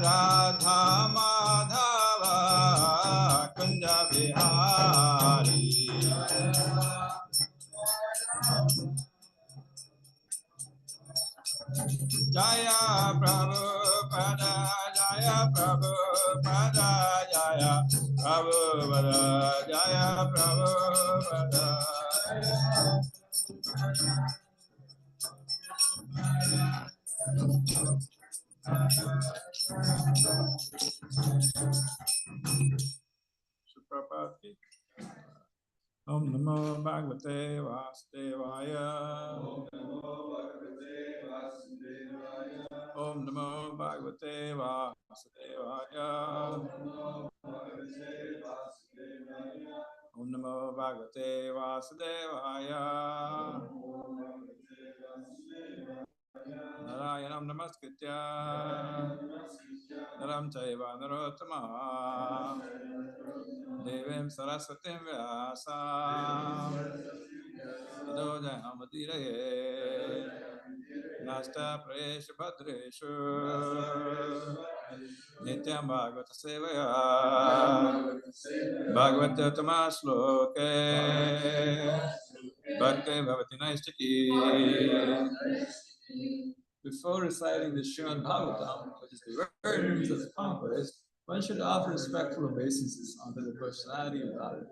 Radha Madhava Kunja Vihari. Jaya Prabhupada, Jaya Prabhupada, Jaya Prabhupada, Jaya Prabhupada. Prabhupada. Om Namo Bhagavate Vasudevaya. Om Namo Bhagavate Vasudevaya. Om Namo Bhagavate Vasudevaya. Narayanam Namaskritya Naram Chaiva Narottama Devim Saraswatim Vyasam Tado Jayamadiraye Nasta Presha Bhadreshu Nityam Bhagavata Sevaya Bhagavata Tamasloke Bhakti Bhavati Naistaki. Before reciting the Srimad Bhagavatam, which is the words of the conquest, one should offer respectful obeisances unto the personality of God,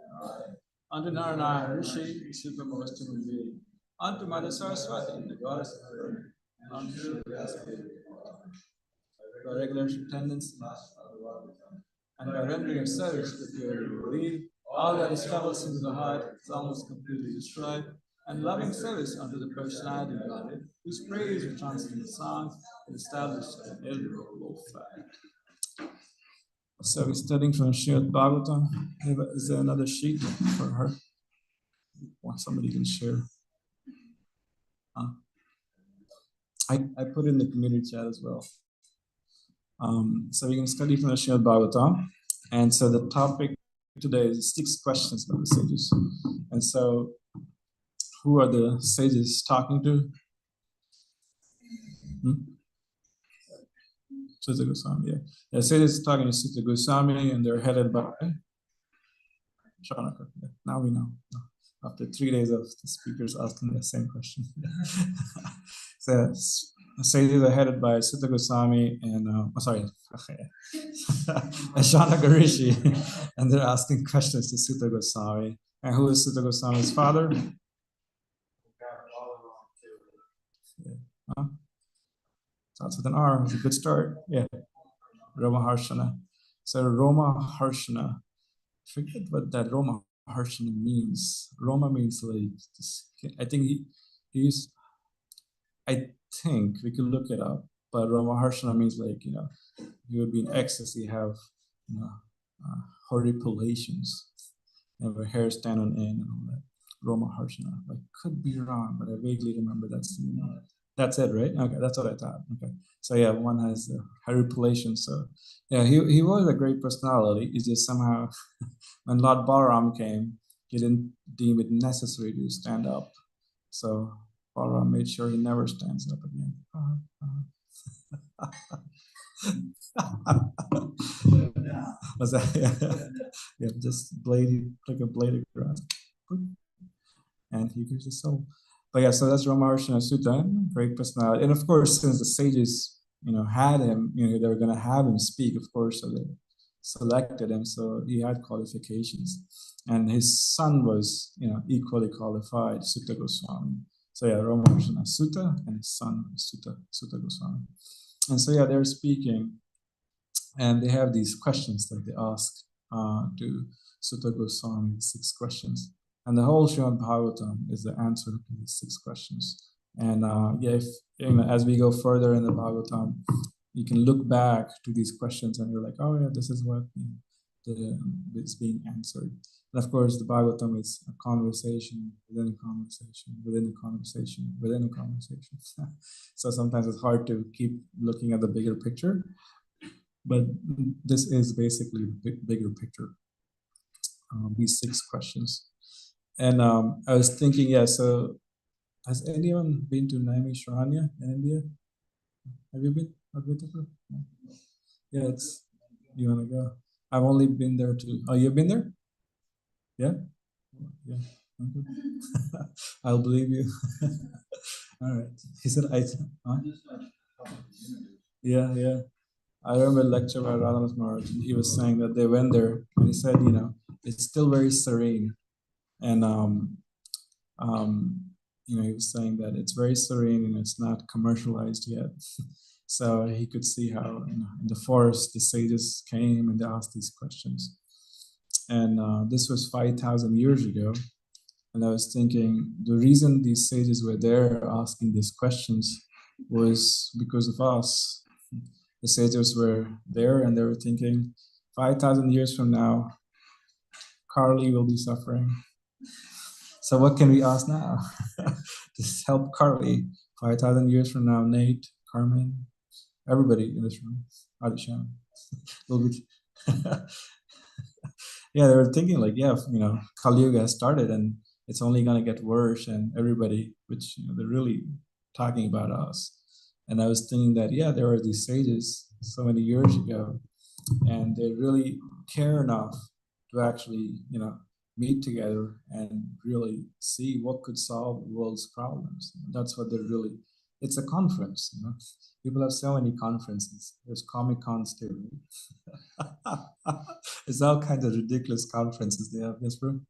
unto Narayana Rishi, the supermost human being, unto Mother Saraswati, the goddess of earth, and unto Sri Vyasdev. By regular attendance and by rendering of service to the pure lead, all that is troublesome to the heart is almost completely destroyed, and loving service unto the personality of God, whose praise with transcendent songs is established as an irrevocable fact. So we're studying from Srimad Bhagavatam. Is there another sheet for her? Somebody can share. I put in the community chat as well. So we can study from the Srimad Bhagavatam. And so the topic today is 6 questions by the sages. And so who are the sages talking to? Sutta Goswami, yeah. The sages talking to Sutta Goswami, and they're headed by Shanaka. Yeah. Now we know. After 3 days of the speakers asking the same question. So the sages are headed by Sutta Goswami and Shanaka Rishi, and they're asking questions to Sutta Goswami. And who is Sutta Goswami's father? Huh? Starts with an R. It's a good start. Yeah. Roma Harshana. So Roma Harshana. Forget what that Roma Harshana means. Roma means like, I think I think we could look it up, but Roma Harshana means like, you would be in ecstasy, have, horripulations, have a hair stand on end and all that. Roma Harshana. I could be wrong, but I vaguely remember that's it, right? Okay, that's what I thought. Okay. So yeah, one has horripilation. So yeah, he was a great personality. It's just somehow when Lord Balaram came, he didn't deem it necessary to stand up. So Balaram made sure he never stands up again. Was that? Yeah, just he took a blade across, and he gives the soul. But yeah, so that's Ramakrishna Sutta, great personality. And of course, since the sages, had him, they were going to have him speak, of course, so they selected him, so he had qualifications. And his son was, equally qualified, Sutta Goswami. So yeah, Ramakrishna Sutta, and his son, Sutta Goswami. And so yeah, they're speaking, and they have these questions that they ask to Sutta Goswami, 6 questions. And the whole Srimad Bhagavatam is the answer to these 6 questions. And as we go further in the Bhagavatam, you can look back to these questions and you're like, oh yeah, this is what is being answered. And of course, the Bhagavatam is a conversation within a conversation, within a conversation, within a conversation. So sometimes it's hard to keep looking at the bigger picture, but this is basically the bigger picture. These 6 questions. And I was thinking, so has anyone been to Naimisharanya in India? Have you been? No. Yeah, it's, you want to go? I've only been there too. Oh, you've been there? Yeah? Yeah. Okay. I'll believe you. All right. He said, huh? Yeah, yeah. I remember a lecture by Radhanath Maharaj, and he was saying that they went there, and he said, it's still very serene. And, um, he was saying that it's very serene and it's not commercialized yet. So he could see how, in the forest, the sages came and they asked these questions. And this was 5,000 years ago. And I was thinking the reason these sages were there asking these questions was because of us. The sages were there and they were thinking 5,000 years from now, Carly will be suffering. So what can we ask now? Just help Carly. 5,000 years from now, Nate, Carmen, everybody in this room, Adishan, will be. Yeah, they were thinking like, yeah, Kali Yuga has started and it's only going to get worse, and everybody, which they're really talking about us. And I was thinking that, yeah, there were these sages so many years ago, and they really care enough to actually, meet together and really see what could solve the world's problems. That's what they're really. It's a conference. People have so many conferences. There's Comic Cons too. It's all kinds of ridiculous conferences they have. Yes, bro.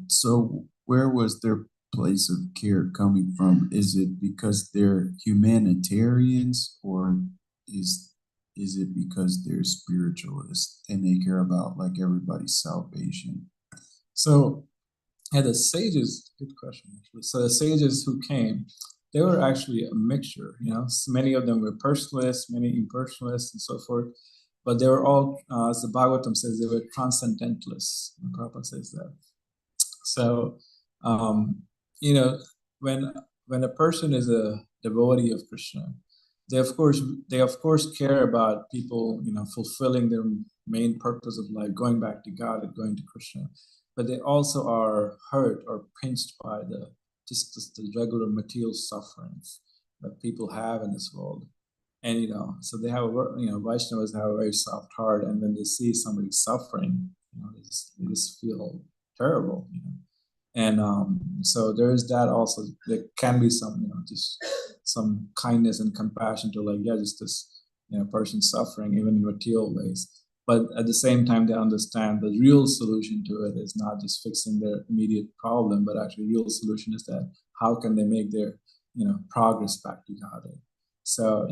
So, where was their place of care coming from? Is it because they're humanitarians, or is is it because they're spiritualists and they care about like everybody's salvation? So, yeah, the sages. Good question, actually. So the sages who came, they were actually a mixture. Many of them were personalists, many impersonalists, and so forth. But they were all, as the Bhagavatam says, they were transcendentalists. And Prabhupada says that. So, um, you know, when when a person is a devotee of Krishna, they of course care about people, fulfilling their main purpose of life, going back to God and going to Krishna. But they also are hurt or pinched by just the regular material sufferings that people have in this world. And so they have Vaishnavas have a very soft heart, and when they see somebody suffering, they just feel terrible. And so there is that also. There can be some, just some kindness and compassion to, like, yeah, just this, person suffering even in material ways. But at the same time, they understand the real solution to it is not just fixing their immediate problem, but actually, real solution is that how can they make their, progress back to God. So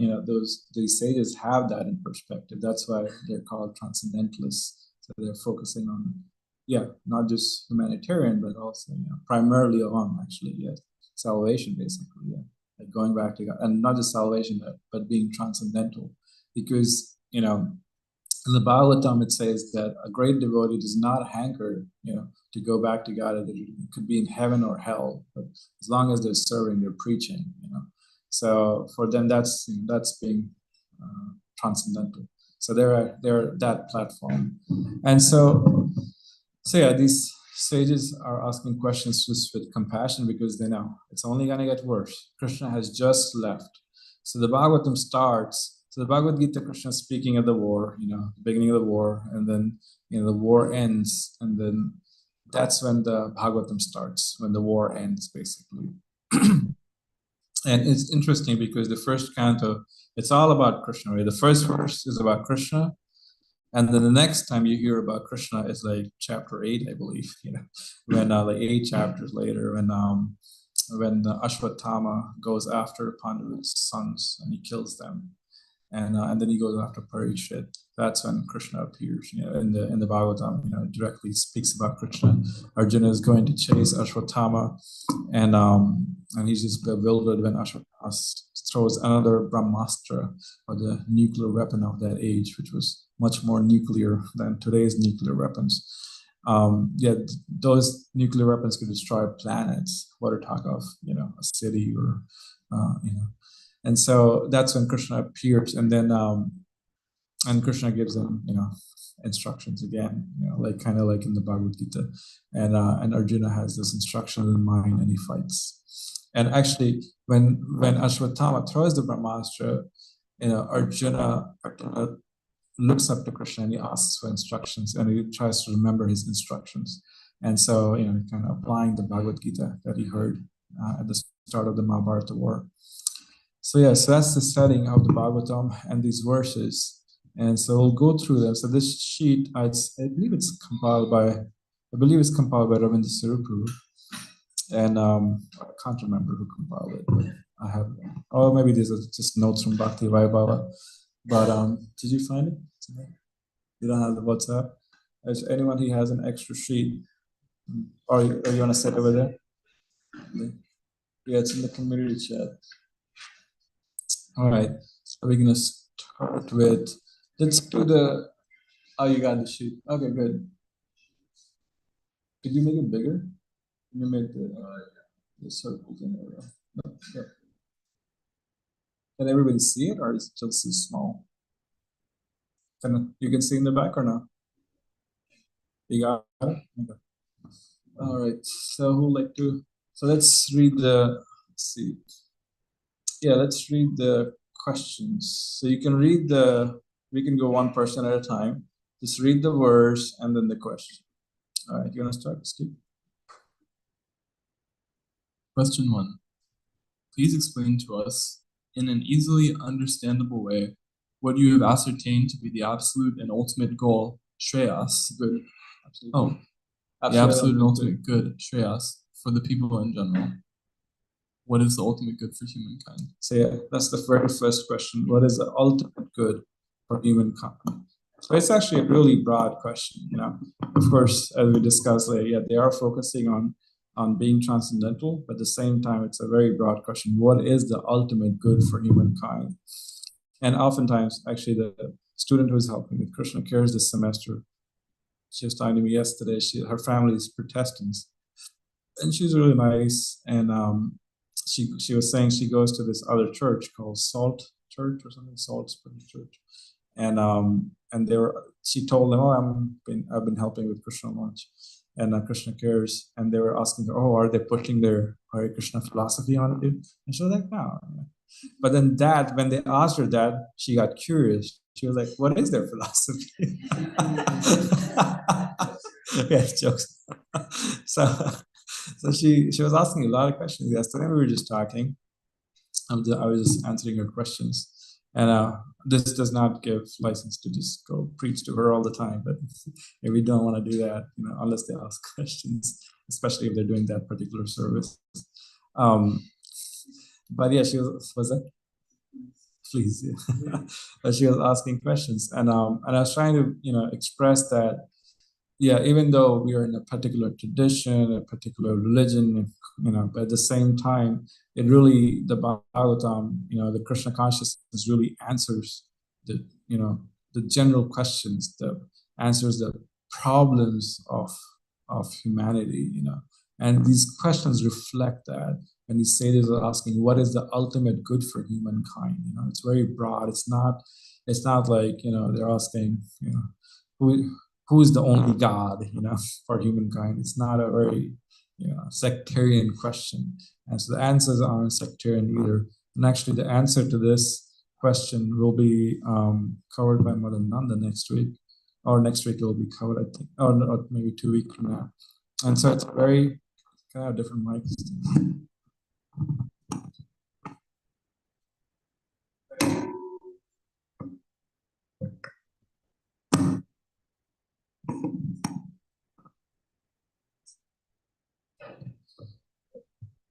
these sages have that in perspective. That's why they're called transcendentalists. So they're focusing on, yeah, not just humanitarian, but also, primarily on, actually, yes, salvation, basically, yeah, like going back to God, and not just salvation, but being transcendental, because in the Bhagavatam it says that a great devotee does not hanker, to go back to God. It could be in heaven or hell, but as long as they're serving, they're preaching. So for them, that's being transcendental. So they're that platform, and so yeah, these sages are asking questions just with compassion because they know it's only going to get worse. Krishna has just left. So the Bhagavatam starts. So the Bhagavad Gita, Krishna is speaking of the war, the beginning of the war, and then the war ends, and then that's when the Bhagavatam starts, when the war ends, basically. And it's interesting because the first canto, it's all about Krishna. Right? The first verse is about Krishna, and then the next time you hear about Krishna is like chapter 8, I believe. When like 8 chapters later, when Ashwatthama goes after Pandu's sons and he kills them, and then he goes after Parikshit. That's when Krishna appears. In the Bhagavatam, directly speaks about Krishna. Arjuna is going to chase Ashwatthama, and he's just bewildered when Ashwatthama throws another Brahmastra, or the nuclear weapon of that age, which was much more nuclear than today's nuclear weapons. Yeah, those nuclear weapons could destroy planets. What to talk of, a city or, and so that's when Krishna appears, and then and Krishna gives them, instructions again, like kind of like in the Bhagavad Gita, and Arjuna has this instruction in mind, and he fights. And actually, when Ashwatthama throws the Brahmastra, Arjuna looks up to Krishna and he asks for instructions and he tries to remember his instructions. And so, kind of applying the Bhagavad Gita that he heard at the start of the Mahabharata war. So that's the setting of the Bhagavatam and these verses. And so we'll go through them. So this sheet, I believe it's compiled by Ravindra Swarupu. And I can't remember who compiled it, but I have, or maybe these are just notes from Bhakti Vaibhava. But did you find it? You don't have the WhatsApp? Is anyone who has an extra sheet? Or you want to sit over there? Yeah, it's in the community chat. All right, so we're going to start with, let's do you got the sheet. Okay, good. Could you make it bigger? Can you make the circles in there? No, yeah. Can everybody see it, or is it just so small? You can see in the back or not? You got it? Okay. All right. So let's read let's see. Yeah, let's read the questions. So you can we can go one person at a time. Just read the verse and then the question. All right, you want to start, Steve? Question 1. Please explain to us, in an easily understandable way, what you have ascertained to be the absolute and ultimate goal, Shreyas. Good. Absolutely. The absolute and ultimate good, Shreyas, for the people in general. What is the ultimate good for humankind? So that's the very first question. What is the ultimate good for humankind? So it's actually a really broad question. Of course, as we discussed later, they are focusing on being transcendental, but at the same time, it's a very broad question. What is the ultimate good for humankind? And oftentimes, actually, the student who's helping with Krishna Cares this semester, she was talking to me yesterday. Her family is Protestants, and she's really nice. And she was saying she goes to this other church called Salt Church or something, Salt Spring Church, and she told them, I've been helping with Krishna Launch and Krishna Cares, and they were asking her, are they pushing their Hare Krishna philosophy on you? And she was like, no. But then when they asked her that, she got curious. She was like, what is their philosophy? Yeah, jokes. So she was asking a lot of questions yesterday. We were just talking. I was just answering her questions. And this does not give license to just go preach to her all the time, but we don't want to do that, unless they ask questions, especially if they're doing that particular service. But yeah, she was that? Please, yeah. But she was asking questions, and I was trying to, express that, even though we are in a particular tradition, a particular religion, but at the same time, the Bhagavatam, the Krishna consciousness really answers the general questions, answers the problems of humanity, and these questions reflect that. And these sages are asking, what is the ultimate good for humankind? It's very broad. It's not like, they're asking, who is the only God, for humankind. It's not a very, sectarian question. And so the answers aren't sectarian either. And actually the answer to this question will be covered by Mother Nanda next week. Or next week it will be covered, I think, or maybe 2 weeks from now. And so it's very kind of different mics.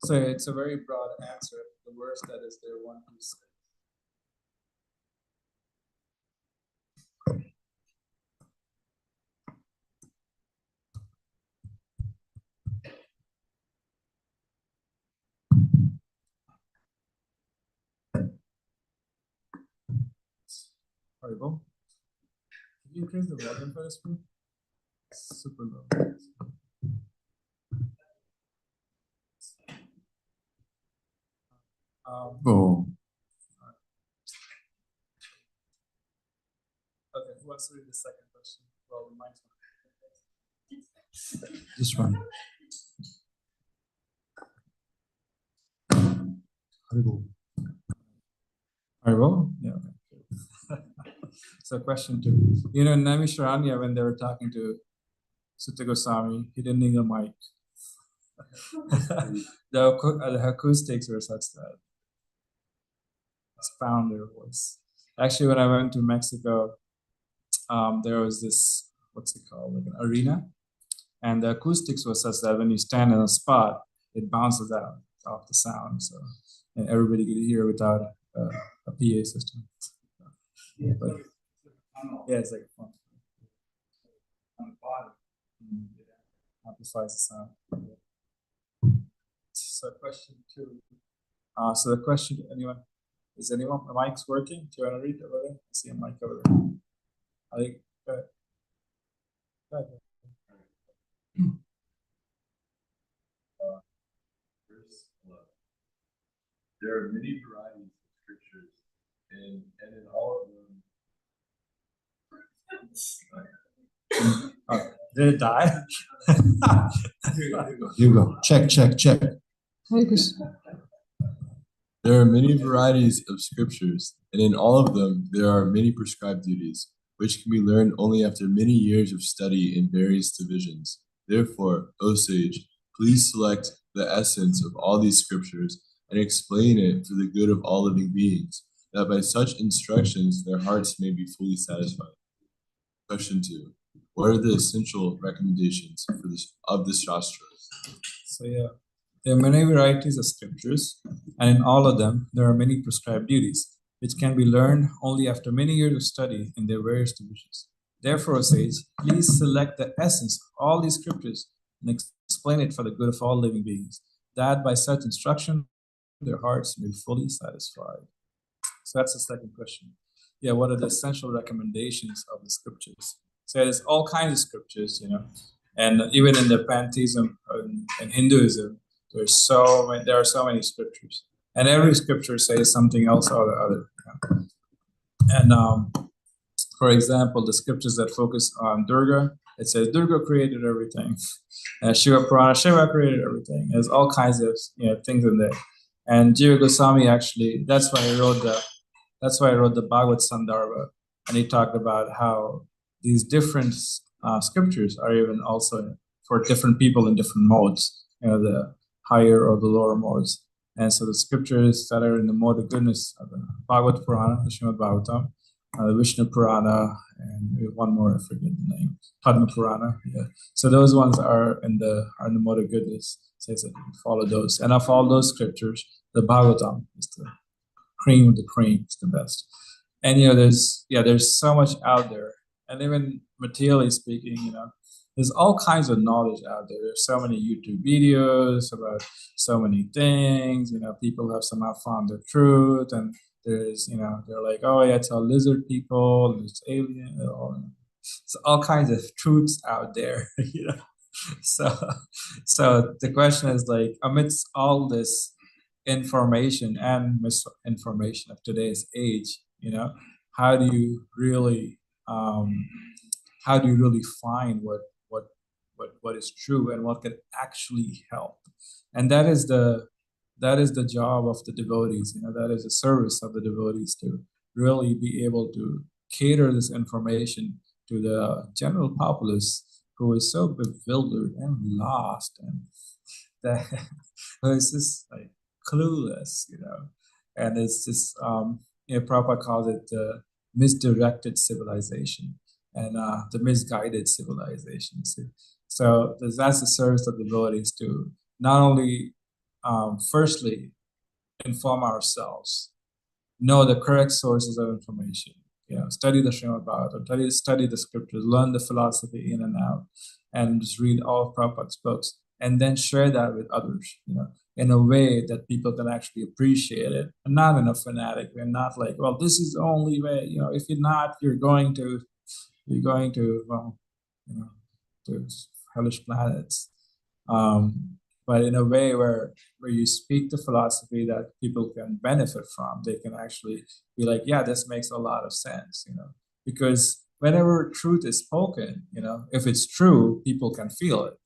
So it's a very broad answer. The verse that is there, one who says. Horrible. Can you increase the volume for this, please? Super low. Okay, who wants to read the second question? Well, the mic's not. Just one. Haribo. Haribo? Yeah. Okay. So question 2. You know, Naimisharanya, when they were talking to Sutta Goswami, he didn't need a mic. The acoustics were such that it's found their voice. Actually, when I went to Mexico, there was this, what's it called, like an arena, and the acoustics was such that when you stand in a spot, it bounces out off the sound, so and everybody could hear without a PA system. But, yeah, it's like fun. On the bottom, amplifies the sound. So question 2. So the question, is anyone, the mic's working? Do you want to read over there? I see a mic over there. I think, go ahead. Go ahead. There are many varieties of scriptures, and in all of them. Did it die? Here you go. Check. There are many varieties of scriptures, and in all of them there are many prescribed duties, which can be learned only after many years of study in various divisions. Therefore, O sage, please select the essence of all these scriptures and explain it for the good of all living beings, that by such instructions their hearts may be fully satisfied. Question 2. What are the essential recommendations of the Shastras? So yeah, there are many varieties of scriptures, and in all of them, there are many prescribed duties, which can be learned only after many years of study in their various divisions. Therefore, O sage, please select the essence of all these scriptures and explain it for the good of all living beings, that by such instruction, their hearts may be fully satisfied. So that's the second question. Yeah, what are the essential recommendations of the scriptures? So there's all kinds of scriptures, you know, and even in the pantheism and Hinduism, there are so many scriptures, and every scripture says something else or the other. You know? And for example, the scriptures that focus on Durga, it says Durga created everything. Shiva Purana, Shiva created everything. There's all kinds of things in there. And Jiva Goswami actually, that's why I wrote the Bhagavad Sandarbha, and he talked about how these different scriptures are even also for different people in different modes, the higher or the lower modes. And so the scriptures that are in the mode of goodness are the Bhagavad Purana, the Srimad Bhagavatam, the Vishnu Purana, and one more, I forget the name, Padma Purana. Yeah. So those ones are in the mode of goodness. Says that you follow those. And of all those scriptures, the Bhagavatam is the cream of the cream, is the best. And there's so much out there. And even materially speaking, there's all kinds of knowledge out there. There's so many YouTube videos about so many things. People have somehow found the truth, and there's, they're like, oh yeah, it's all lizard people, and it's alien, so all kinds of truths out there. So the question is, like, amidst all this information and misinformation of today's age, how do you really find what is true and what can actually help? And that is the job of the devotees. That is the service of the devotees, to really be able to cater this information to the general populace, who is so bewildered and lost, and that it's just like clueless, and it's just Prabhupada calls it the misdirected civilization, and the misguided civilization. So that's the service of the devotees, to not only firstly inform ourselves, know the correct sources of information, study the Srimad Bhagavatam, study the scriptures, learn the philosophy in and out, and just read all of Prabhupada's books, and then share that with others, in a way that people can actually appreciate it, and not in a fanatic way, not like, well, this is the only way, if you're not, you're going to to hellish planets. But in a way where you speak the philosophy that people can benefit from, they can actually be like, yeah, this makes a lot of sense, because whenever truth is spoken, if it's true, people can feel it.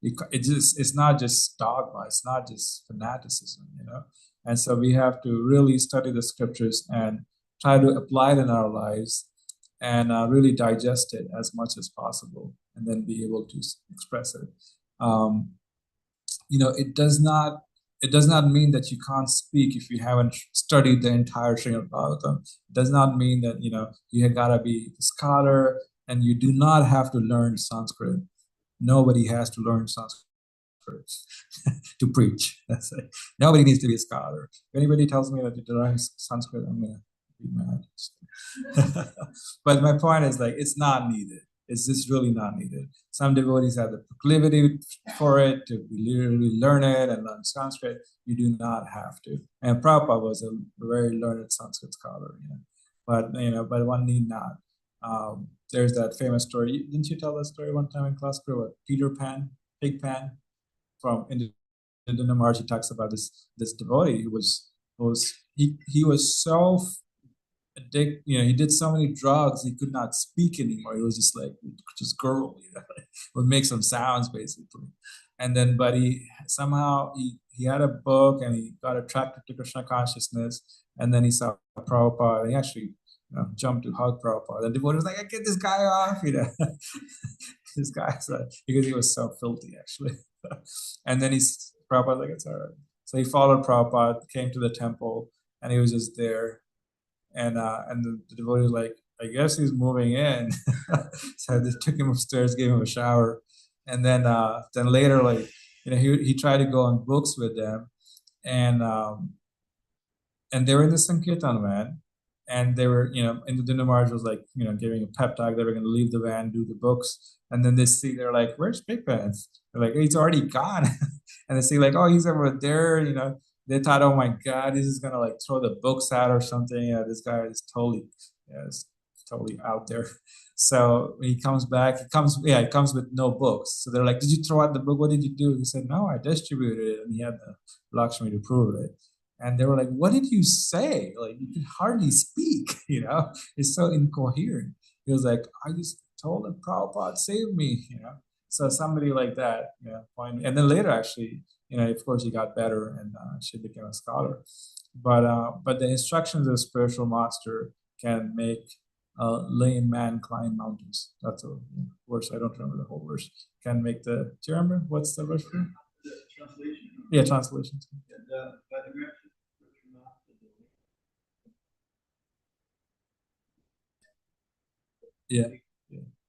It's not just dogma, it's not just fanaticism, And so we have to really study the scriptures and try to apply it in our lives and really digest it as much as possible and then be able to express it. It does not mean that you can't speak if you haven't studied the entire Srimad Bhagavatam. It does not mean that you gotta be a scholar, and you do not have to learn Sanskrit. Nobody has to learn Sanskrit to preach. That's it. Nobody needs to be a scholar. If anybody tells me that you learn Sanskrit, I'm gonna be mad. But my point is, like, it's not needed. It's just really not needed. Some devotees have the proclivity for it to literally learn it and learn Sanskrit. You do not have to. And Prabhupada was a very learned Sanskrit scholar, but one need not. There's that famous story. Didn't you tell that story one time in class? About Peter Pan, Pig Pan, from Indian Maharaj. He talks about this devotee who he was so addicted. He did so many drugs he could not speak anymore. He was just gurgle, would make some sounds basically. And then, but he somehow he had a book and he got attracted to Krishna consciousness. And then he saw Prabhupada. And he actually jumped to hug Prabhupada. And the devotee was like, "Get this guy off!" This guy's because he was so filthy actually. And then Prabhupada like, "It's all right." So he followed Prabhupada, came to the temple, and he was just there. And the devotee was like, "I guess he's moving in." So they took him upstairs, gave him a shower, and then later, he tried to go on books with them, and they were in the Sankirtan van, and they were, and the Dinner Maharaj was like, giving a pep talk. They were going to leave the van, do the books, and then they're like, "Where's Big Pants?" They're like, "He's already gone." And they see like, "Oh, he's over there," They thought, "Oh my God, he's just gonna throw the books out or something." This guy is totally out there. So when he comes back, he comes with no books. So they're like, "Did you throw out the book? What did you do?" He said, "No, I distributed it," and he had the Lakshmi to prove it. And they were like, "What did you say? Like, you can hardly speak, It's so incoherent." He was like, "I just told him, Prabhupada, save me, So somebody like that, and then later actually, of course he got better and she became a scholar. But the instructions of the spiritual master can make a lame man climb mountains. That's a verse. I don't remember the whole verse. Can make do you remember what's the verse for? The translation. Yeah, translation. Yeah.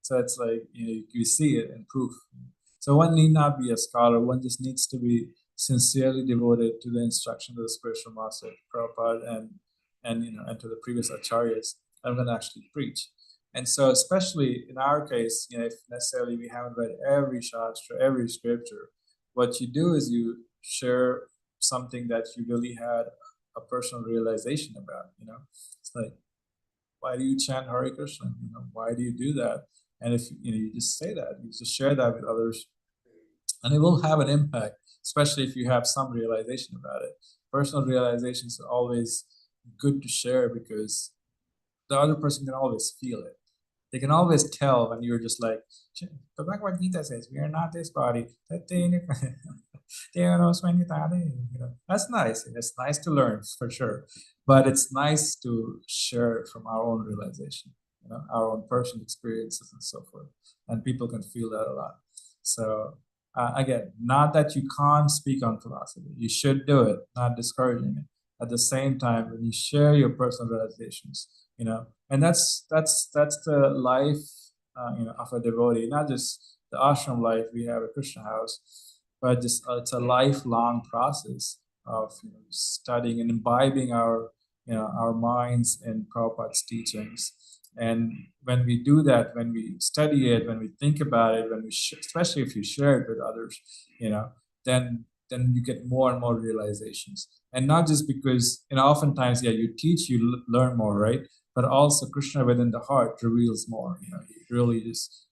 So it's like, you see it in proof. So one need not be a scholar. One just needs to be sincerely devoted to the instruction of the spiritual master, Prabhupada, and to the previous acharyas. I'm going to actually preach. And so, especially in our case, if necessarily we haven't read every shastra, every scripture, what you do is you share something that you really had a personal realization about. It's like, why do you chant Hare Krishna? Why do you do that? And if you just say that, you just share that with others, and it will have an impact, especially if you have some realization about it. Personal realizations are always good to share because the other person can always feel it. They can always tell when you're just like, the Bhagavad Gita says, we are not this body. That's nice. It's nice to learn for sure. But it's nice to share from our own realization, our own personal experiences and so forth. And people can feel that a lot. So again, not that you can't speak on philosophy. You should do it, not discouraging it. At the same time, when you share your personal realizations, and that's the life, of a devotee, not just the ashram life. We have a Krishna house, but just it's a lifelong process of studying and imbibing our minds in Prabhupada's teachings. And when we do that, when we study it, when we think about it, when we especially if you share it with others, then you get more and more realizations. And not just because, oftentimes, you teach, you learn more, right? But also Krishna within the heart reveals more. He really just,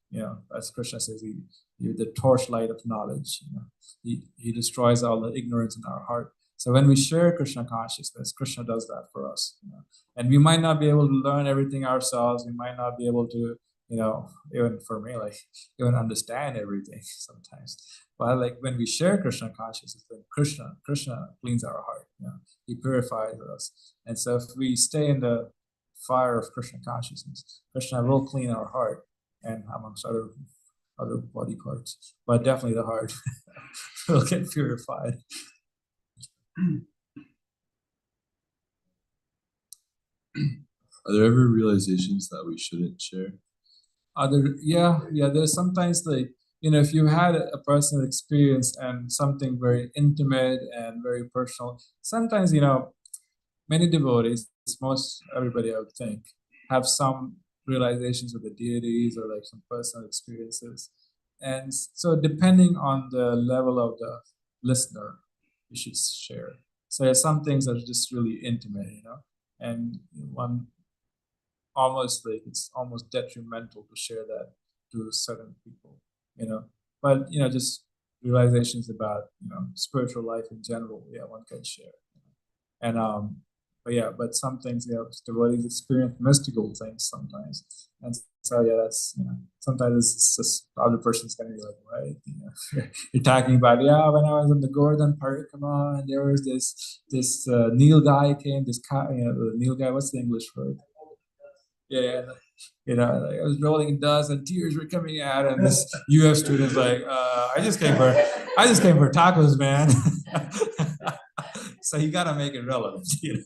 as Krishna says, the torchlight of knowledge. He destroys all the ignorance in our heart. So when we share Krishna consciousness, Krishna does that for us. And we might not be able to learn everything ourselves. We might not be able to, even for me, even understand everything sometimes. But like when we share Krishna consciousness, then Krishna cleans our heart. He purifies us. And so if we stay in the fire of Krishna consciousness, Krishna will clean our heart, and amongst other body parts, but definitely the heart will get purified. Are there ever realizations that we shouldn't share? There's sometimes like, if you had a personal experience and something very intimate and very personal, sometimes, many devotees, most everybody I would think, have some realizations with the deities or like some personal experiences. And so depending on the level of the listener, you should share. So there's some things that are just really intimate, and one almost like it's almost detrimental to share that to certain people, But just realizations about spiritual life in general, one can share. And but some things, devotees experience mystical things sometimes, and so that's sometimes it's just the other person's gonna be like, right, you're talking about when I was in the Gordon Parikama and there was this Neil guy came, the Neil guy, what's the English word? Yeah, like I was rolling dust and tears were coming out, and this UF student's like, I just came for tacos, man. So you gotta make it relevant, You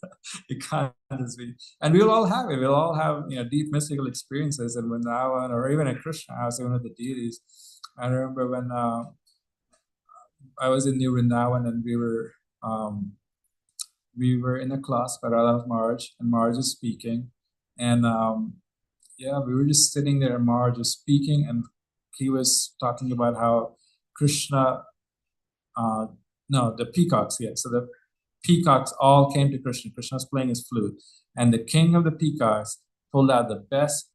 can't just be, and we'll all have it. We'll all have deep mystical experiences, and Vrindavan or even at Krishna house, even with the deities. I remember when I was in New Vrindavan, and we were in a class by Radha Maharaj, and Maharaj was speaking, and we were just sitting there, and Maharaj was speaking, and he was talking about how Krishna, the peacocks, so the peacocks all came to Krishna. Krishna was playing his flute, and the king of the peacocks pulled out the best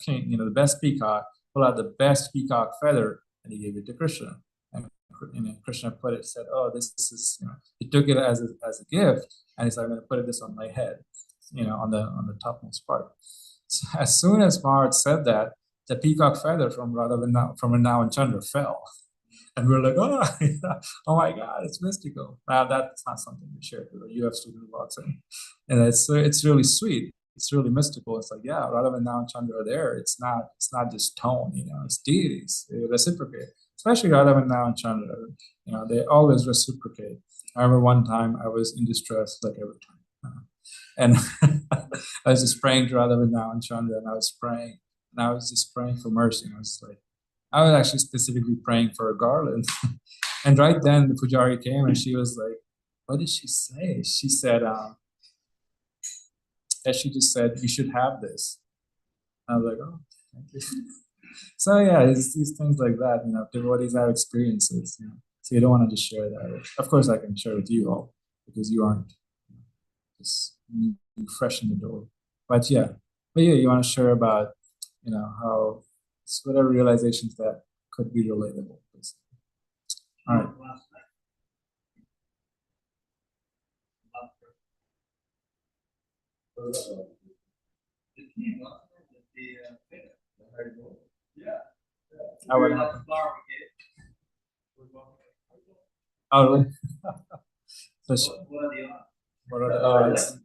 king, the best peacock, pulled out the best peacock feather, and he gave it to Krishna. And Krishna said, "Oh, this is," he took it as a gift, and he said, "I'm going to put this on my head, on the topmost part." So as soon as Maharaj said that, the peacock feather from Vrindavan Chandra fell. And we're like, oh my God, it's mystical. Now that's not something we share with a UF student who walks in. And it's really sweet. It's really mystical. It's like, Radha and now Chandra are there. It's not just tone, it's deities. They reciprocate. Especially Radha and now Chandra. They always reciprocate. I remember one time I was in distress, like every time. And I was just praying to Radha and now Chandra, and I was just praying for mercy. And I was actually specifically praying for a garland. And right then the Pujari came and she was like, what did she say? She said, she just said, you should have this. I was like, oh, thank you. So it's these things like that, devotees have experiences, so you don't want to just share that. Of course I can share with you all because you aren't just fresh in the door. But you want to share about, how whatever realizations that could be relatable. Basically. All right. How would happen? Oh, really? What are the odds?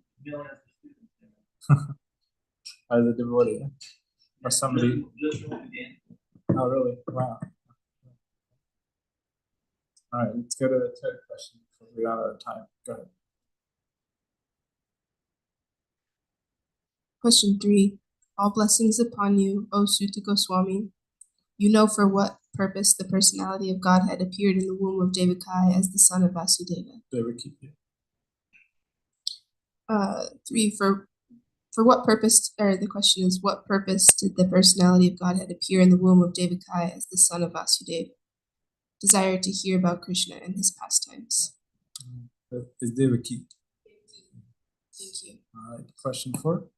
As a devotee, or somebody. Oh, really? Wow. All right, let's go to the third question before we run out of time. Go ahead. Question 3. All blessings upon you, O Suta Goswami. You know for what purpose the personality of Godhead appeared in the womb of Devaki as the son of Vasudeva. 3. For what purpose, or the question is, what purpose did the personality of Godhead appear in the womb of Devaki as the son of Vasudeva? Desire to hear about Krishna and his pastimes. Is Devaki. Thank you. All right, question 4.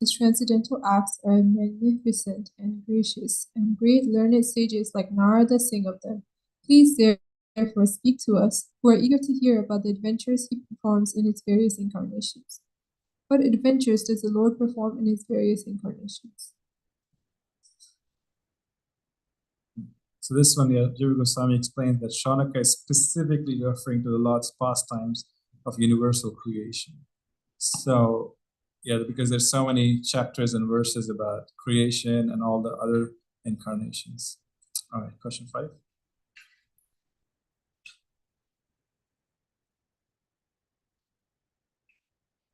His transcendental acts are magnificent and gracious, and great learned sages like Narada sing of them. Please therefore speak to us, who are eager to hear about the adventures he performs in his various incarnations. What adventures does the Lord perform in his various incarnations? So this one, Jiva Goswami explains that Shaunaka is specifically referring to the Lord's pastimes of universal creation. So, yeah, because there's so many chapters and verses about creation and all the other incarnations. All right, question 5.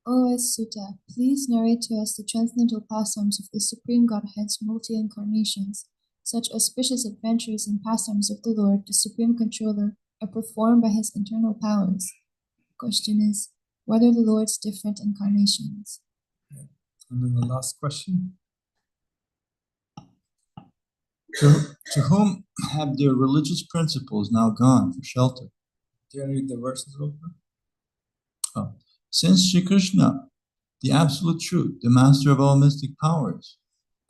O.S. Sutta, please narrate to us the transcendental pastimes of the Supreme Godhead's multi-incarnations. Such auspicious adventures and pastimes of the Lord, the Supreme Controller, are performed by his internal powers. Question is, what are the Lord's different incarnations? And then the last question. To whom have their religious principles now gone for shelter? Do you want to read the verses real quick? Oh. Since Sri Krishna, the absolute truth, the master of all mystic powers,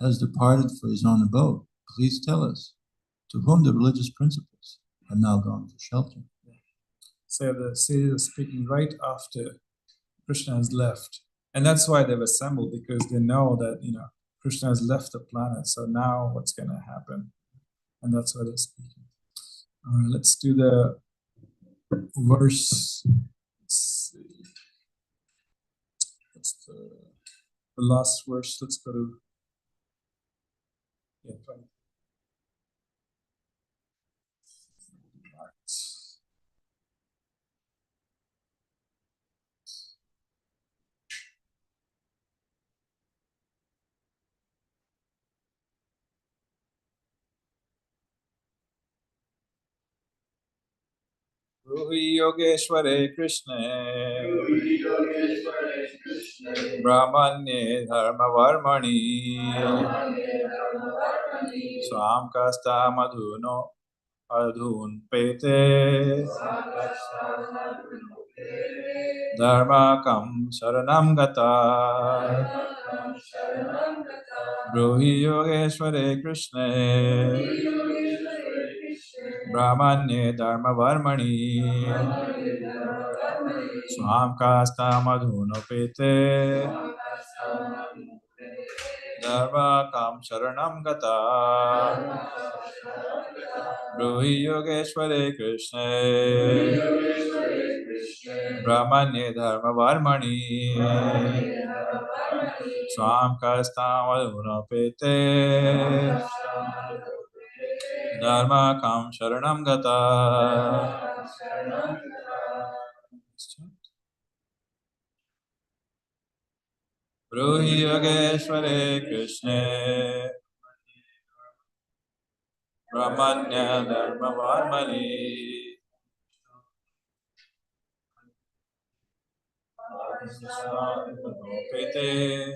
has departed for his own abode, please tell us to whom the religious principles have now gone for shelter. So the sages are speaking right after Krishna has left. And that's why they've assembled, because they know that, Krishna has left the planet. So now what's going to happen? And that's why they're speaking. All right, let's do the verse. Let's see. That's the last verse. Let's go to 20. Ruhi Yogeshware Krishna Brahmanye Dharma Varmani Swam Kasta Madhuno Adhun Pete Dharma Kam Sharanam Gata Ruhi Yogeshware Krishna Brahmanye Dharma Varmani Swam Kasta Madhuno Pete Dharma Kam Sharanam Gata Ruhi Yogeshware Krishna Brahmanye Dharma Varmani Swam Kasta Madhuno Pete Dharma Kam Sharanam Gata. Ruhi Yogeshware Krishna Brahmanya Dharma Varmani Pete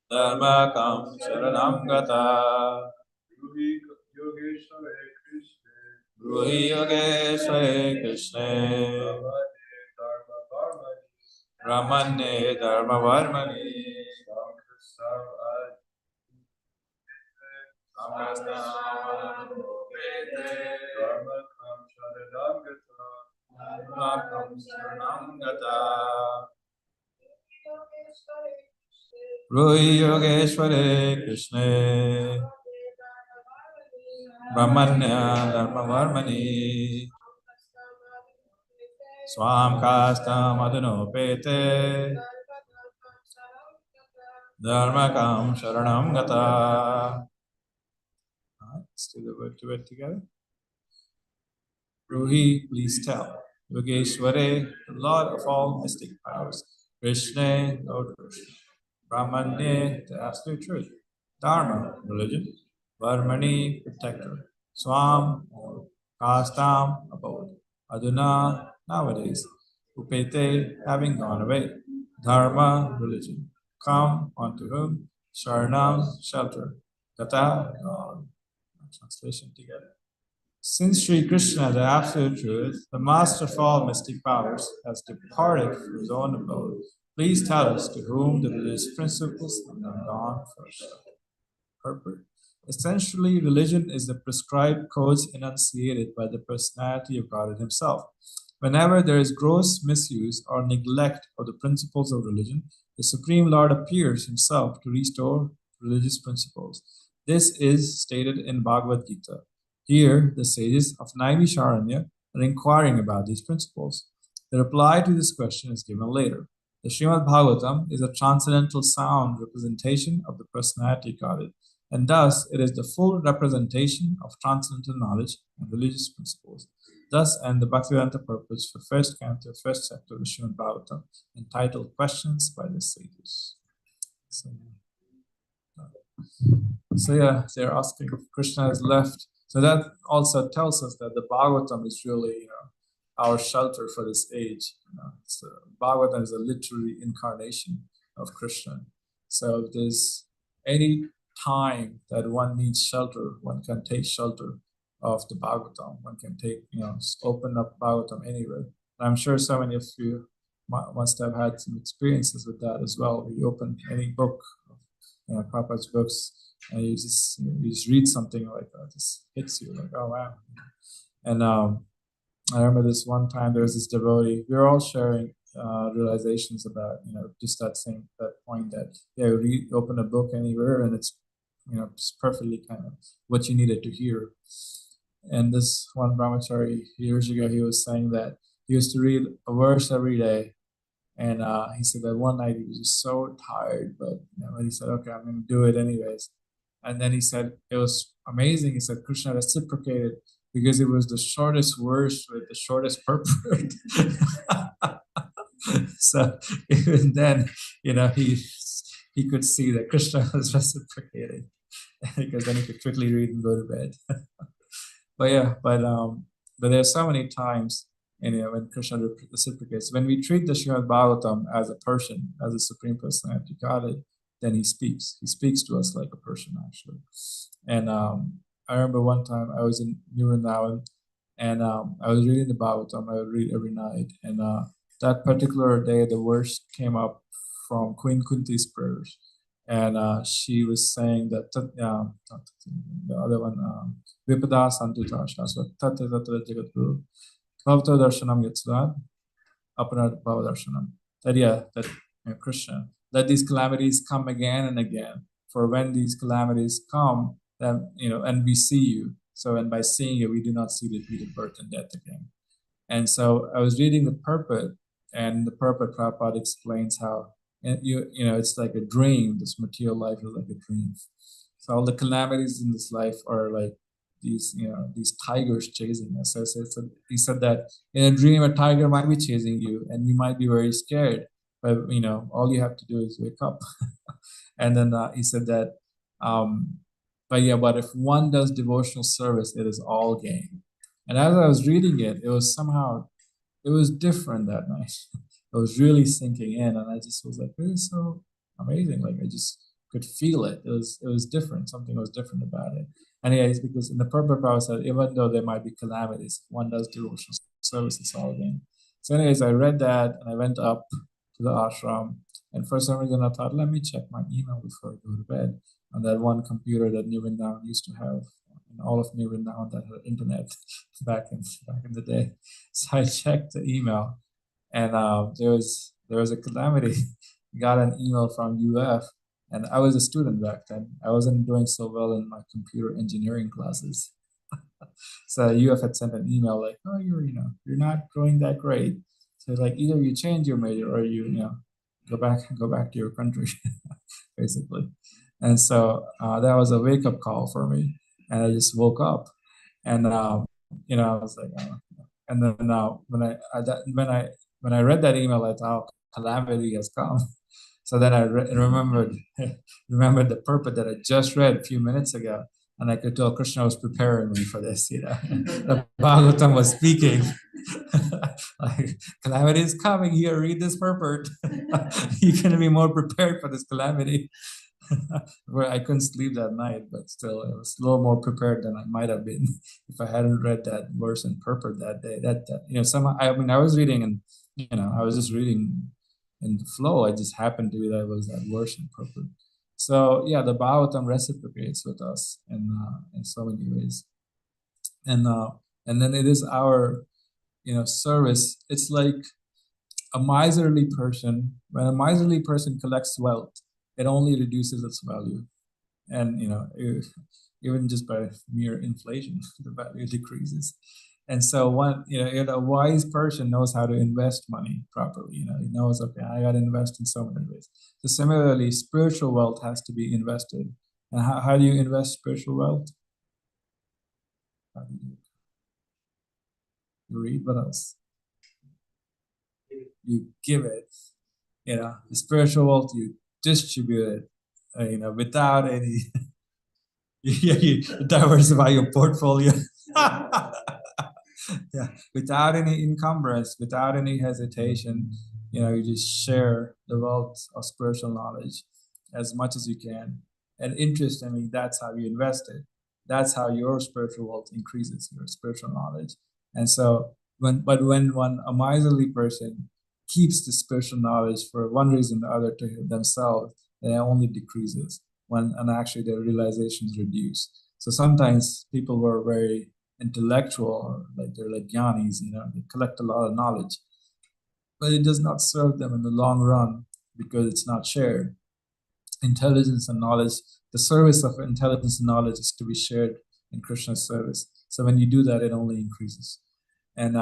Dharma Kam Sharanam Gata Ruhi Yogeshware Krishna Brahmanye Dharma Varmani Ruhi Yogeshware Krishna Brahmanya Dharma Varmani Swam Kasta Madhuno Pete Dharma Kam Sharanam Gata. Let's do the word to it together. Ruhi, please tell. Yogeshware, the Lord of all mystic powers. Krishna, Lord Krishna. Brahmanye, the absolute truth. Dharma, religion. Varmani, protector. Swam, Kastam, abode. Aduna, nowadays. Upete, having gone away. Dharma, religion. Come, unto whom? Sharanam, shelter. Gata, God. Translation together. Since Sri Krishna, the absolute truth, the master of all mystic powers, has departed from his own abode, please tell us to whom the religious principles have gone first. Purport. Essentially, religion is the prescribed codes enunciated by the personality of God himself. Whenever there is gross misuse or neglect of the principles of religion, the Supreme Lord appears himself to restore religious principles. This is stated in Bhagavad Gita. Here, the sages of Naimisharanya are inquiring about these principles. The reply to this question is given later. The Srimad Bhagavatam is a transcendental sound representation of the personality Godhead, and thus it is the full representation of transcendental knowledge and religious principles. Thus end the Bhaktivedanta purpose for first canto, first chapter of the Srimad Bhagavatam, entitled Questions by the Sages. So yeah, they're asking if Krishna has left. So that also tells us that the Bhagavatam is really, our shelter for this age. So Bhagavatam is a literary incarnation of Krishna. So if there's any time that one needs shelter, one can take shelter of the Bhagavatam. One can take, open up Bhagavatam anywhere. And I'm sure so many of you must have had some experiences with that as well. You open any book, Prabhupada's books, and you just read something like that, just hits you like, oh wow. And I remember this one time there was this devotee. We were all sharing realizations about just that point that open a book anywhere and it's it's perfectly kind of what you needed to hear. And this one brahmachari years ago, he was saying that he used to read a verse every day. And he said that one night he was just so tired, but he said, okay, I'm going to do it anyways. And then he said, it was amazing. He said, Krishna reciprocated because it was the shortest verse with the shortest purport. So even then, he could see that Krishna was reciprocating because then he could quickly read and go to bed. But there are so many times, when Krishna reciprocates. When we treat the Srimad Bhagavatam as a person, as a Supreme Personality Godhead, then he speaks. He speaks to us like a person, actually. And I remember one time I was in New Vrindavan, and I was reading the Bhagavatam. I would read every night. And that particular day, the verse came up from Queen Kunti's prayers. And she was saying that, the other one, Vipada Santita Shasva, Tatra Tatra Jagatguru, Bhavata Darshanam Yatsvat, Aparad Bhava Darshanam. That Krishna, let these calamities come again and again. For when these calamities come, then, and we see you. So, and by seeing you, we do not see the repeated birth and death again. And so I was reading the purport, and the purport Prabhupada explains how, it's like a dream. This material life is like a dream. So all the calamities in this life are like these tigers chasing us. So he said that in a dream, a tiger might be chasing you, and you might be very scared. But all you have to do is wake up. And then he said that, but if one does devotional service, it is all gain. And as I was reading it, it was different that night. It was really sinking in, and I just was like, this is so amazing. Like I just could feel it. It was different. Something was different about it. Anyways, because in the purport Prabhupada said, even though there might be calamities, one does devotional service, it's all gain. So anyways, I read that, and I went up to the ashram, and for some reason I thought, let me check my email before I go to bed. On that one computer that New Vrindavan used to have, in all of New Vrindavan that had internet back in the day. So I checked the email, and there was a calamity. Got an email from UF, and I was a student back then. I wasn't doing so well in my computer engineering classes. So UF had sent an email like, oh, you're not growing that great. So like either you change your major or you go back to your country, basically. And so that was a wake up call for me, and I just woke up, and I was like, and then when I read that email, I thought calamity has come. So then I remembered the purport that I just read a few minutes ago, and I could tell Krishna was preparing me for this. The Bhagavatam was speaking. Like, calamity is coming here. Read this purport. You're going to be more prepared for this calamity. Where I couldn't sleep that night, but still, I was a little more prepared than I might have been if I hadn't read that verse and purport that day. Somehow, I was reading, and I was just reading in the flow. I just happened to be that was that verse and purport. So yeah, the Bhagavatam reciprocates with us in so many ways, and then it is our service. It's like a miserly person. When a miserly person collects wealth, it only reduces its value. and even just by mere inflation, the value decreases. And so a wise person knows how to invest money properly. He knows, okay, I got to invest in so many ways. So similarly, spiritual wealth has to be invested. And how do you invest spiritual wealth? How do you read? What else? You give it. The spiritual wealth, you distribute it. Without any. You diversify your portfolio. Yeah, without any encumbrance, without any hesitation, you just share the wealth of spiritual knowledge as much as you can. And interestingly, that's how you invest it. That's how your spiritual wealth increases, your spiritual knowledge. And so when a miserly person keeps the spiritual knowledge for one reason or the other to themselves, then it only decreases and actually their realizations reduce. So sometimes people were very intellectual, like they're like gyanis, they collect a lot of knowledge, but it does not serve them in the long run because it's not shared. Intelligence and knowledge, the service of intelligence and knowledge is to be shared in Krishna's service. So when you do that, it only increases. And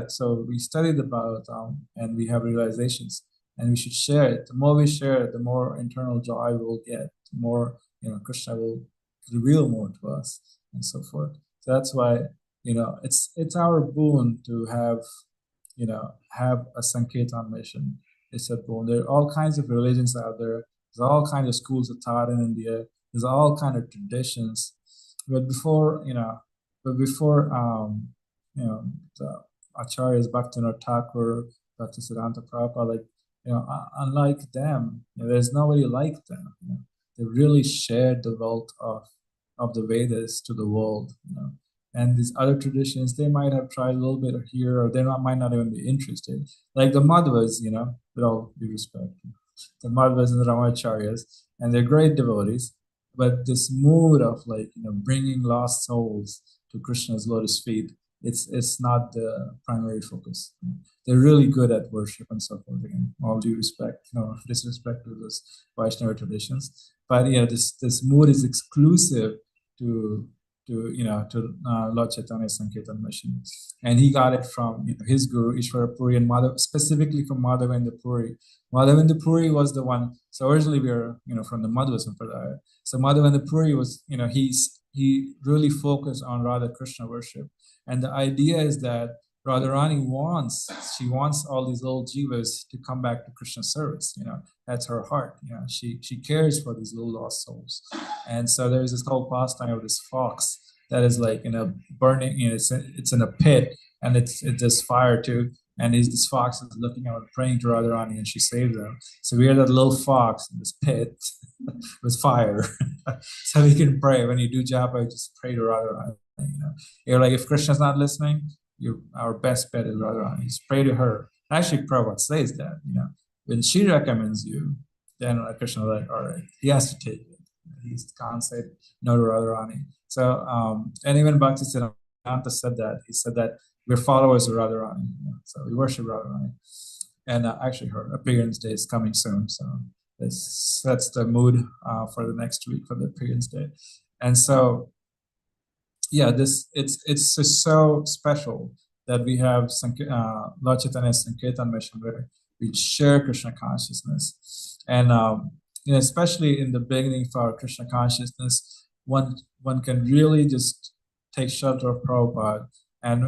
so we studied about and we have realizations, and we should share it. The more we share it, the more internal joy we'll get. The more Krishna will reveal more to us, and so forth. So that's why it's our boon to have a Sankirtan mission. It's a boon. There are all kinds of religions out there. There's all kinds of schools of thought in India. There's all kinds of traditions. But before the Acharyas, Bhaktivinoda Thakur, Bhaktisiddhanta Prabhupada, unlike them, there's nobody like them. They really shared the wealth of the Vedas to the world. And these other traditions, they might have tried a little bit here, or they might not even be interested. Like the Madhvas, with all due respect, the Madhvas and the Ramacharyas, and they're great devotees. But this mood of bringing lost souls to Krishna's lotus feet, it's not the primary focus. They're really good at worship and so forth. Again, all due respect, no disrespect to those Vaishnava traditions. But this mood is exclusive to Lord Chaitanya's Sankirtan mission, and he got it from his guru Ishvara Puri and Madhav, specifically from Madhavendra Puri. Madhavendra Puri was the one. So originally we were from the Madhva Sampradaya. So Madhavendra Puri was he really focused on Radha Krishna worship, and the idea is that Radharani wants all these little jivas to come back to Krishna's service. That's her heart. She cares for these little lost souls. And so there's this whole pastime of this fox that is like burning. It's in a pit, and it's just fire too. And this fox is looking out, praying to Radharani, and she saves them. So we are that little fox in this pit with fire. So we can pray. When you do japa, you just pray to Radharani. You're like, if Krishna's not listening, our best bet is Radharani. Just pray to her. Actually, Prabhupada says that, when she recommends you, then Krishna is like, all right, he has to take it. He can't say no to Radharani. So, and even Bhaktisiddhanta said that. He said that we're followers of Radharani. So we worship Radharani. And actually, her appearance day is coming soon. So this sets the mood for the next week for the appearance day. And so, it's just so special that we have Lord Chaitanya's Sankirtan mission where we share Krishna consciousness, and especially in the beginning for our Krishna consciousness, one can really just take shelter of Prabhupada, and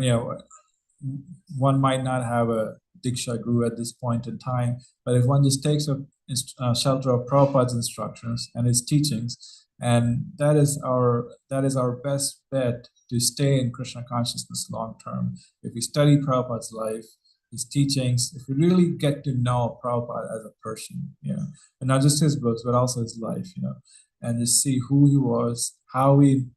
one might not have a Diksha guru at this point in time, but if one just takes a shelter of Prabhupada's instructions and his teachings, and that is our best bet to stay in Krishna consciousness long term. If we study Prabhupada's life, his teachings, if we really get to know Prabhupada as a person, and not just his books, but also his life, and just see who he was, how he,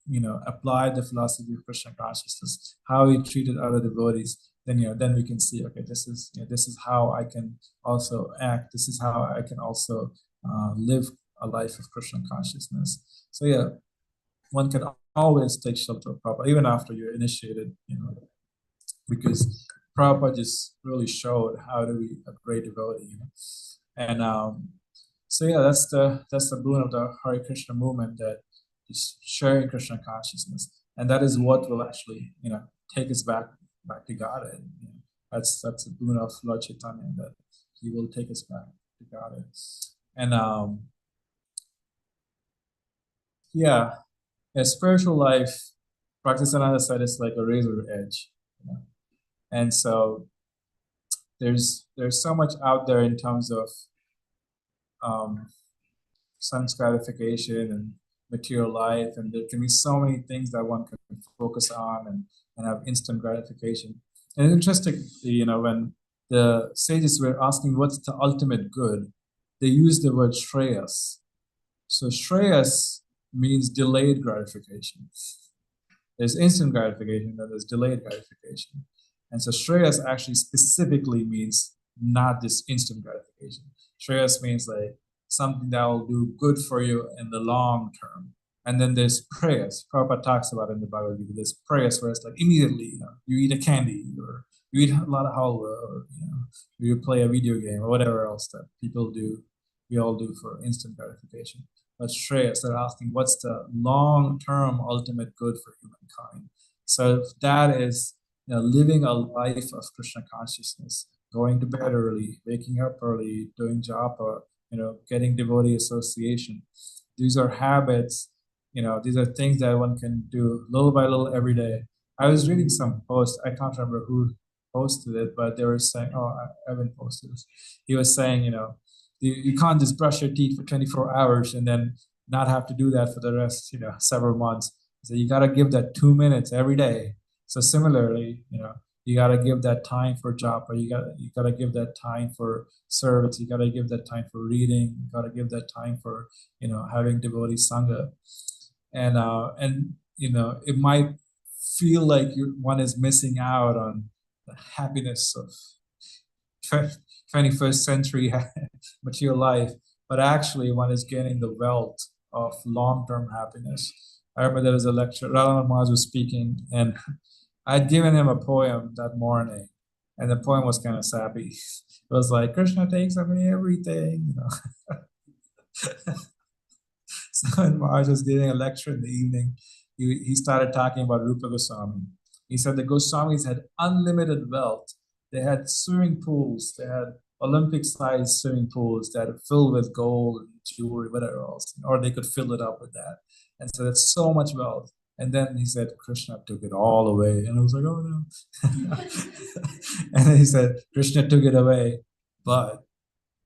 applied the philosophy of Krishna consciousness, how he treated other devotees, then we can see, okay, this is how I can also act. This is how I can also live a life of Krishna consciousness. So one can always take shelter of Prabhupada, even after you're initiated, because Prabhupada just really showed how to be a great devotee. And So yeah, that's the boon of the Hare Krishna movement, that is sharing Krishna consciousness, and that is what will actually take us back to Godhead. That's the boon of Lord Chaitanya, that He will take us back to Godhead. And a spiritual life, practice on the other side is like a razor edge, and so there's so much out there in terms of sense gratification and material life, and there can be so many things that one can focus on and have instant gratification. And it's interesting, when the sages were asking what's the ultimate good, they used the word shreyas. So shreyas means delayed gratification. There's instant gratification, then there's delayed gratification. And so shreyas actually specifically means not this instant gratification. Shreyas means like something that will do good for you in the long term. And then there's prayers. Prabhupada talks about it in the Bhagavad Gita. There's prayers where it's like immediately, you eat a candy, or you eat a lot of halwa, or you play a video game, or whatever else that people do, we all do for instant gratification. But Shreyas, they're asking what's the long-term ultimate good for humankind. So that is living a life of Krishna consciousness, going to bed early, waking up early, doing japa, getting devotee association. These are habits, these are things that one can do little by little every day. I was reading some post, I can't remember who posted it, but they were saying, Evan posted this. He was saying, you can't just brush your teeth for 24 hours and then not have to do that for the rest, several months. So you got to give that 2 minutes every day. So similarly, you got to give that time for japa. You got to give that time for service. You got to give that time for reading. You got to give that time for having devotee sangha. And it might feel like one is missing out on the happiness of 21st century material life, but actually one is gaining the wealth of long-term happiness. I remember there was a lecture, Radha Maharaj was speaking, and I'd given him a poem that morning, and the poem was kind of sappy. It was like, Krishna takes away everything, So when Maharaj was giving a lecture in the evening, he started talking about Rupa Goswami. He said the Goswamis had unlimited wealth. They had swimming pools. They had Olympic-sized swimming pools that are filled with gold and jewelry, whatever else, or they could fill it up with that. And so that's so much wealth. And then he said, Krishna took it all away. And I was like, oh no. And then he said, Krishna took it away. But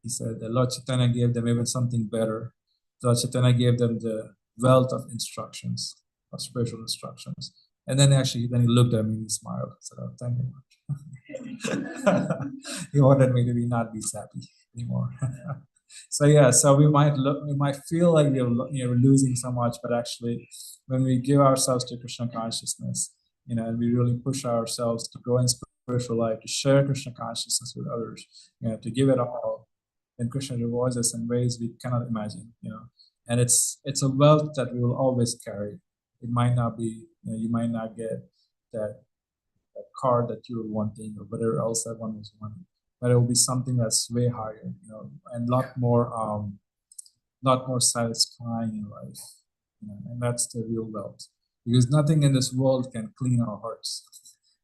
he said that Lord Chaitanya gave them even something better. Lord Chaitanya gave them the wealth of instructions, of spiritual instructions. And then he looked at me and he smiled. I said, oh, thank you much. He wanted me to not be sappy anymore. So we might feel like we're losing so much, but actually, when we give ourselves to Krishna consciousness, and we really push ourselves to grow in spiritual life, to share Krishna consciousness with others, to give it all, then Krishna rewards us in ways we cannot imagine, and it's a wealth that we will always carry. It might not be, you might not get that car that you're wanting or whatever else that one was wanting, but it will be something that's way higher, and lot more satisfying in life, and that's the real wealth. Because nothing in this world can clean our hearts.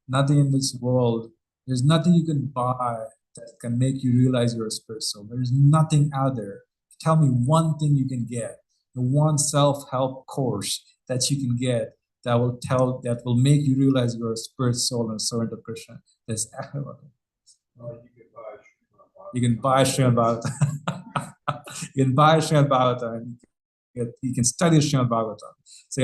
Nothing in this world, there's nothing you can buy that can make you realize you're a spirit soul. There's nothing out there. Tell me one thing you can get, the one self-help course that you can get that will make you realize you're a spirit soul and a servant of Krishna. You can buy Srimad Bhagavatam. You can buy Srimad Bhagavatam. You can study Srimad Bhagavatam. So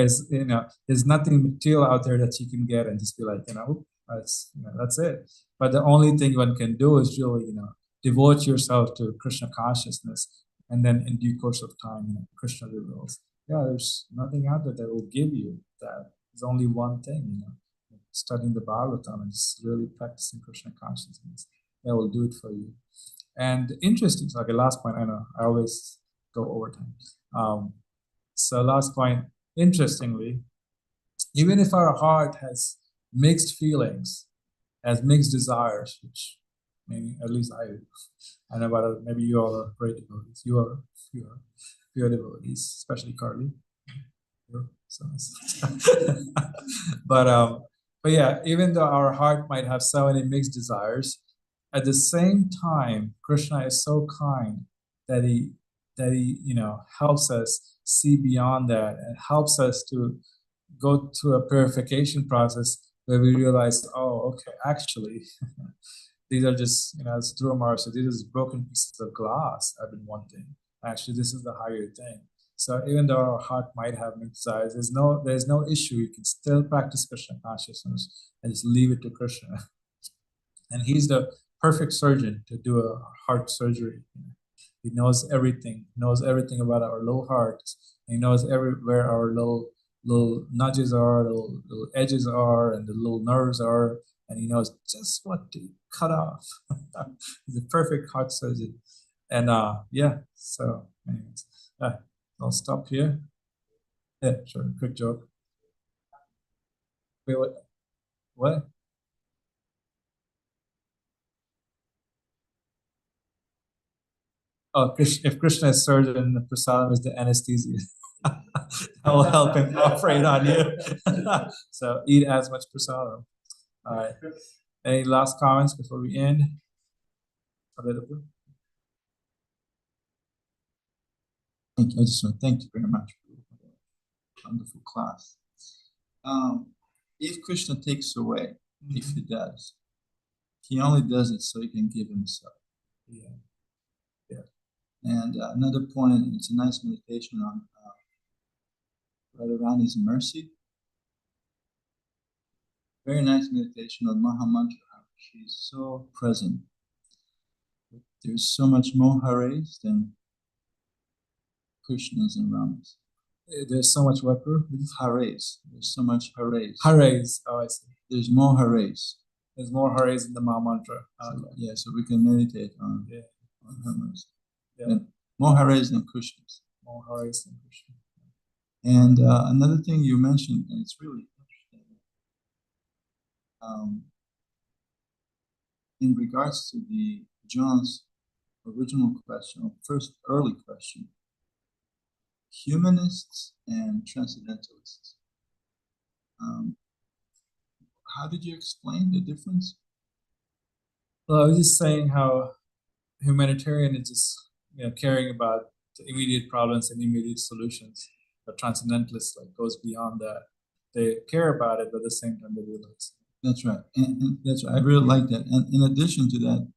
there's nothing material out there that you can get and just be like, that's it. But the only thing one can do is really, devote yourself to Krishna consciousness, and then in due course of time, Krishna reveals. There's nothing out there that will give you that. There's only one thing, studying the Bhagavatam and just really practicing Krishna consciousness. That will do it for you. And interesting, so last point, I know I always go over time. So last point, interestingly, even if our heart has mixed feelings, has mixed desires, which Maybe at least I do. I know about it. Maybe you all are great devotees. You are devotees, especially Carly. You're so nice. But yeah, even though our heart might have so many mixed desires, at the same time, Krishna is so kind that he helps us see beyond that and helps us to go through a purification process where we realize, oh, okay, actually, these are just, as Dhruva said, these are broken pieces of glass I've been wanting. Actually, this is the higher thing. So even though our heart might have mixed desires, there's no issue. You can still practice Krishna consciousness and just leave it to Krishna. And he's the perfect surgeon to do a heart surgery. He knows everything about our little hearts. He knows where our little nudges are, little edges are, and the little nerves are, and he knows just what to cut off. He's a perfect heart surgeon. And so anyways, I'll stop here. Yeah, sure, quick joke. Wait, what? Oh, if Krishna is surgeon, prasadam is the anesthesia. I will help him operate on you. So eat as much prasadam. All right. Any last comments before we end? Available? I just want to thank you very much for a wonderful class. If Krishna takes away, if he does, he only does it so he can give himself. Yeah. And another point, it's a nice meditation on Radharani's mercy. Very nice meditation on Maha Mantra. She's so present. There's so much more Hares than Krishnas and Ramas. There's so much what, bro? Hares. There's so much Hares. Hares. Oh, I see. There's more Hares. There's more Hares in the Maha Mantra. Okay. So we can meditate on her mercy. Yeah. And more Hares than Krishnas. More Hares than Krishna. And another thing you mentioned, and it's really interesting, in regards to John's original question, or first early question, humanists and transcendentalists. How did you explain the difference? Well, I was just saying how humanitarian is just caring about the immediate problems and immediate solutions. But transcendentalists goes beyond that. They care about it, but at the same time they realize. That's right, and that's right. I really like that. And in addition to that,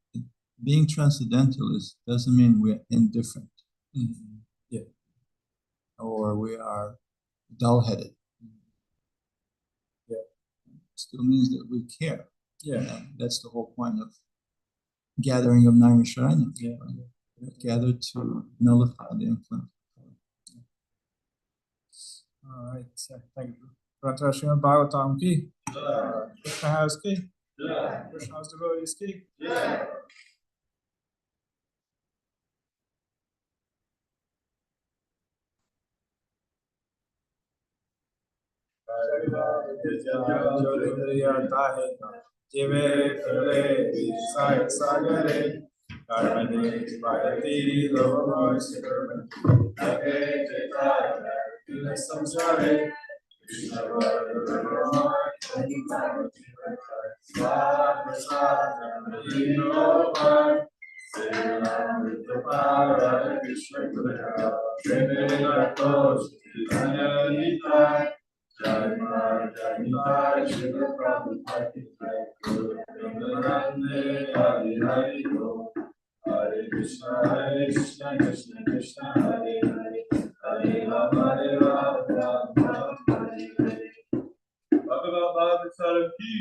being transcendentalist doesn't mean we're indifferent. Mm-hmm. Yeah. Or we are dull-headed. Yeah. It still means that we care. Yeah. And that's the whole point of gathering of Naimisharanya. Yeah. Right? Gather to nullify the influence. All right. So, thank you. Grantha Srimad Bhagavatam ki. Krishna House ki. Krishna House devotees ki. Hare Krishna, Krishna Krishna, Hare Hare, Hare Rama, Rama Rama, Hare Hare. Bhagavad Gita ki.